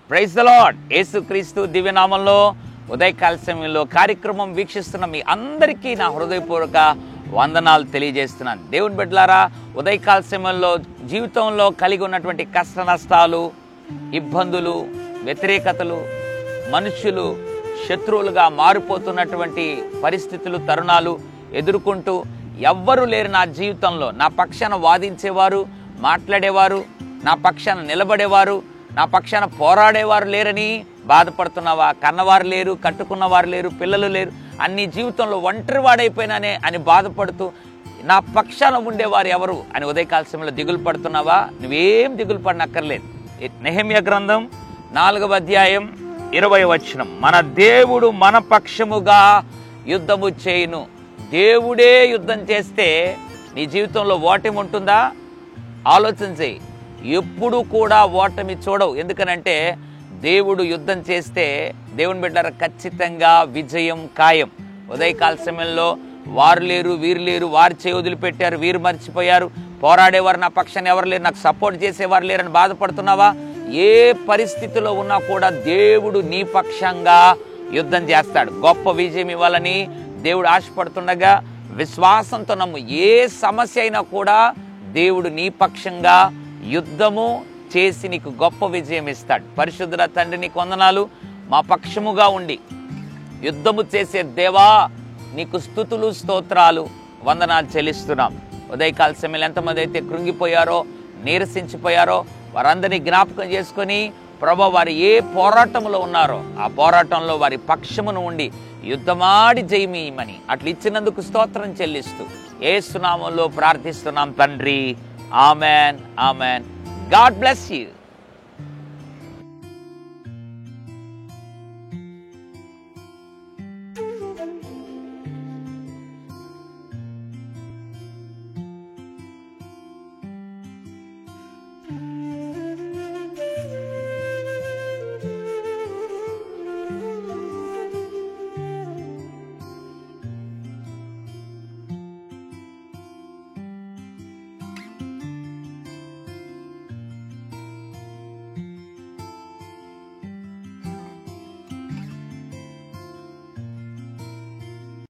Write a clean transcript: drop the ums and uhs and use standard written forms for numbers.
Praise the lord. యేసుక్రీస్తు దివ్యనామంలో ఉదయకాల సమయంలో కార్యక్రమం వీక్షిస్తున్న మీ అందరికీ నా హృదయపూర్వక వందనాలు తెలియజేస్తున్నాను. దేవుని బిడ్డలారా, ఉదయకాల సమయంలో జీవితంలో కలిగి ఉన్నటువంటి కష్ట నష్టాలు, ఇబ్బందులు, వ్యతిరేకతలు, మనుషులు శత్రువులుగా మారిపోతున్నటువంటి పరిస్థితులు, తరుణాలు ఎదుర్కొంటూ ఎవ్వరూ లేరు నా జీవితంలో, నా పక్షాన వాదించేవారు, మాట్లాడేవారు, నా పక్షాన నిలబడేవారు, నా పక్షాన పోరాడేవారు లేరని బాధపడుతున్నావా? కన్నవారు లేరు, కట్టుకున్నవారు లేరు, పిల్లలు లేరు, అన్ని జీవితంలో ఒంటరి వాడైపోయినానే అని బాధపడుతూ నా పక్షాన ఉండేవారు ఎవరు అని ఉదయకాల సమయంలో దిగులు పడుతున్నావా? నువ్వేం దిగులు పడనక్కర్లేదు. నెహెమ్యా గ్రంథం 4వ అధ్యాయం 20వ వచనం, మన దేవుడు మన పక్షముగా యుద్ధము చేయును. దేవుడే యుద్ధం చేస్తే నీ జీవితంలో ఓటమి ఉంటుందా? ఆలోచన చేయి. ఎప్పుడు కూడా ఓటమి చూడవు. ఎందుకనంటే దేవుడు యుద్ధం చేస్తే దేవుని బిడ్డలారా ఖచ్చితంగా విజయం ఖాయం. ఉదయకాల సమయంలో వారు లేరు, వీరు లేరు, వారు చేయి వదిలిపెట్టారు, వీరు మర్చిపోయారు, పోరాడేవారు నా పక్షాన్ని ఎవరు లేరు, నాకు సపోర్ట్ చేసేవారు లేరని బాధపడుతున్నావా? ఏ పరిస్థితిలో ఉన్నా కూడా దేవుడు నీ పక్షంగా యుద్ధం చేస్తాడు. గొప్ప విజయం ఇవ్వాలని దేవుడు ఆశపడుతుండగా విశ్వాసంతో నమ్ము. ఏ సమస్య అయినా కూడా దేవుడు నీ పక్షంగా యుద్ధము చేసి నీకు గొప్ప విజయం ఇస్తాడు. పరిశుద్ధుల తండ్రి, నీకు వందనాలు. మా పక్షముగా ఉండి యుద్ధము చేసే దేవా, నీకు స్తుతులు, స్తోత్రాలు, వందనాలు చెల్లిస్తున్నాం. ఉదయకాల సమయంలో ఎంతమంది అయితే కృంగిపోయారో, నీరసించిపోయారో వారందరినీ జ్ఞాపకం చేసుకొని ప్రభువా, వారు ఏ పోరాటంలో ఉన్నారో ఆ పోరాటంలో వారి పక్షమును ఉండి యుద్ధమాడి జయమీయమని అట్లా ఇచ్చినందుకు స్తోత్రం చెల్లిస్తూ యేసు నామములో ప్రార్థిస్తున్నాం తండ్రి. Amen, amen. God bless you.